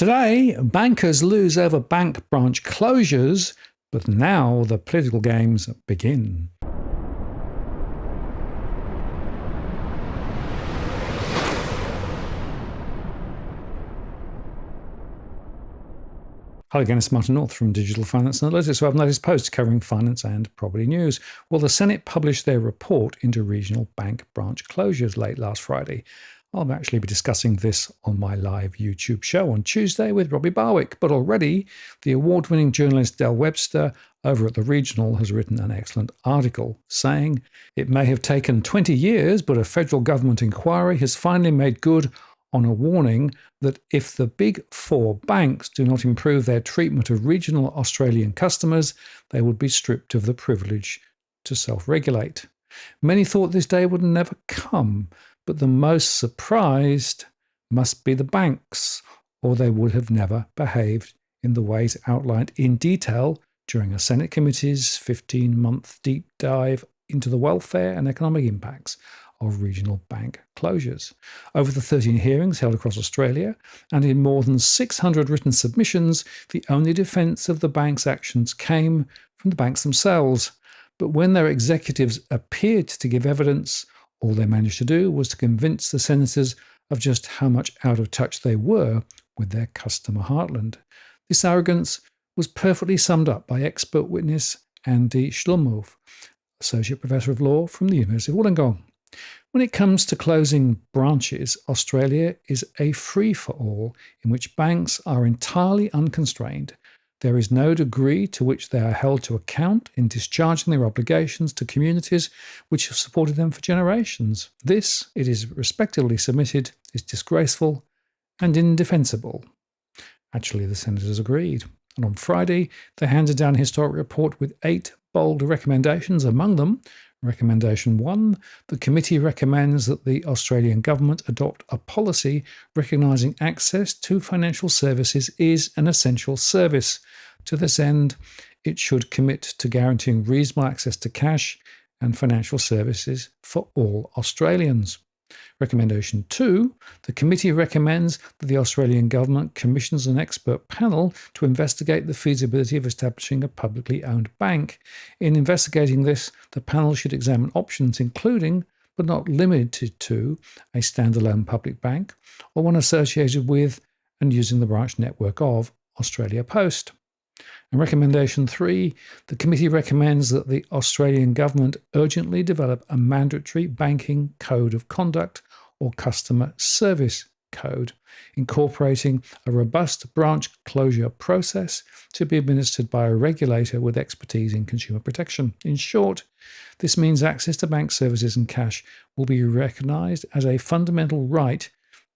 Today, bankers lose over bank branch closures, but now the political games begin. Hello again, it's Martin North from Digital Finance Analytics, where I've noticed posts covering finance and property news. Well, the Senate published their report into regional bank branch closures late last Friday. I'll actually be discussing this on my live YouTube show on Tuesday with Robbie Barwick. But already, the award-winning journalist Dale Webster over at the Regional has written an excellent article saying it may have taken 20 years, but a federal government inquiry has finally made good on a warning that if the big four banks do not improve their treatment of regional Australian customers, they would be stripped of the privilege to self-regulate. Many thought this day would never come, but the most surprised must be the banks, or they would have never behaved in the ways outlined in detail during a Senate committee's 15-month deep dive into the welfare and economic impacts of regional bank closures. Over the 13 hearings held across Australia and in more than 600 written submissions, the only defence of the bank's actions came from the banks themselves. But when their executives appeared to give evidence, all they managed to do was to convince the senators of just how much out of touch they were with their customer heartland. This arrogance was perfectly summed up by expert witness Andy Schmulow, Associate Professor of Law from the University of Wollongong. When it comes to closing branches, Australia is a free-for-all in which banks are entirely unconstrained. There is no degree to which they are held to account in discharging their obligations to communities which have supported them for generations. This, it is respectively submitted, is disgraceful and indefensible. Actually, the senators agreed. And on Friday, they handed down a historic report with 8 bold recommendations. Among them, Recommendation 1, the committee recommends that the Australian government adopt a policy recognising access to financial services is an essential service. To this end, it should commit to guaranteeing reasonable access to cash and financial services for all Australians. Recommendation 2, the committee recommends that the Australian government commissions an expert panel to investigate the feasibility of establishing a publicly owned bank. In investigating this, the panel should examine options including, but not limited to, a standalone public bank or one associated with and using the branch network of Australia Post. And Recommendation 3, the committee recommends that the Australian government urgently develop a mandatory banking code of conduct or customer service code, incorporating a robust branch closure process to be administered by a regulator with expertise in consumer protection. In short, this means access to bank services and cash will be recognised as a fundamental right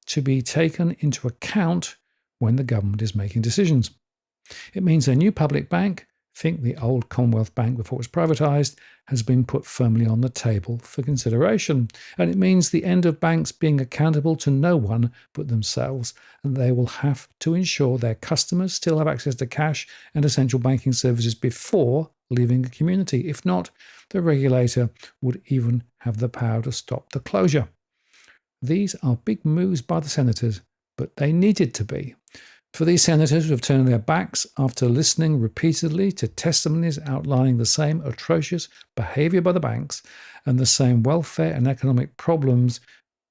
to be taken into account when the government is making decisions. It means a new public bank, think the old Commonwealth Bank before it was privatised, has been put firmly on the table for consideration. And it means the end of banks being accountable to no one but themselves, and they will have to ensure their customers still have access to cash and essential banking services before leaving a community. If not, the regulator would even have the power to stop the closure. These are big moves by the senators, but they needed to be. For these senators who have turned their backs after listening repeatedly to testimonies outlining the same atrocious behaviour by the banks and the same welfare and economic problems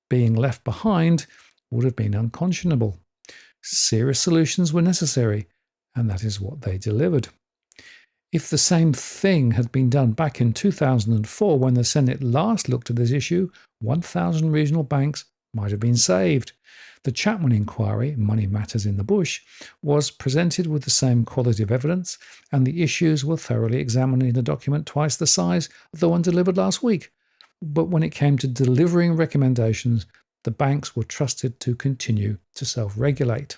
being left behind would have been unconscionable. Serious solutions were necessary, and that is what they delivered. If the same thing had been done back in 2004 when the Senate last looked at this issue, 1,000 regional banks might have been saved. The Chapman inquiry, Money Matters in the Bush, was presented with the same quality of evidence, and the issues were thoroughly examined in a document twice the size of the one delivered last week. But when it came to delivering recommendations, the banks were trusted to continue to self-regulate.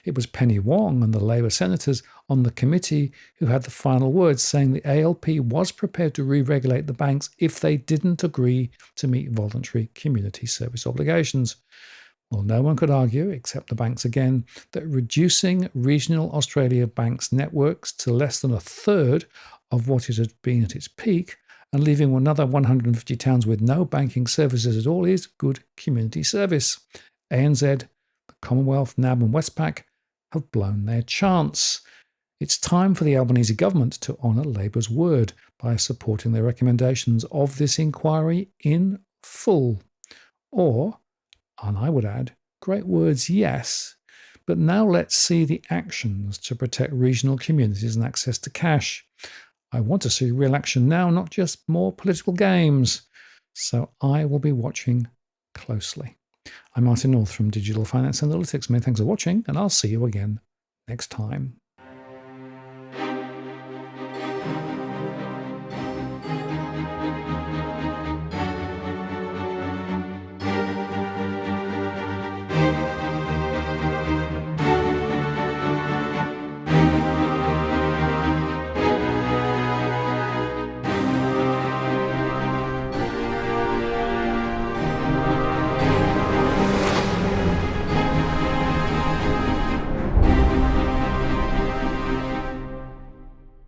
It was Penny Wong and the Labor senators on the committee who had the final words, saying the ALP was prepared to re-regulate the banks if they didn't agree to meet voluntary community service obligations. Well, no one could argue, except the banks again, that reducing regional Australia banks' networks to less than a third of what it had been at its peak and leaving another 150 towns with no banking services at all is good community service. ANZ, the Commonwealth, NAB and Westpac have blown their chance. It's time for the Albanese government to honour Labour's word by supporting the recommendations of this inquiry in full. Or, and I would add, great words, yes, but now let's see the actions to protect regional communities and access to cash. I want to see real action now, not just more political games. So I will be watching closely. I'm Martin North from Digital Finance Analytics. Many thanks for watching, and I'll see you again next time.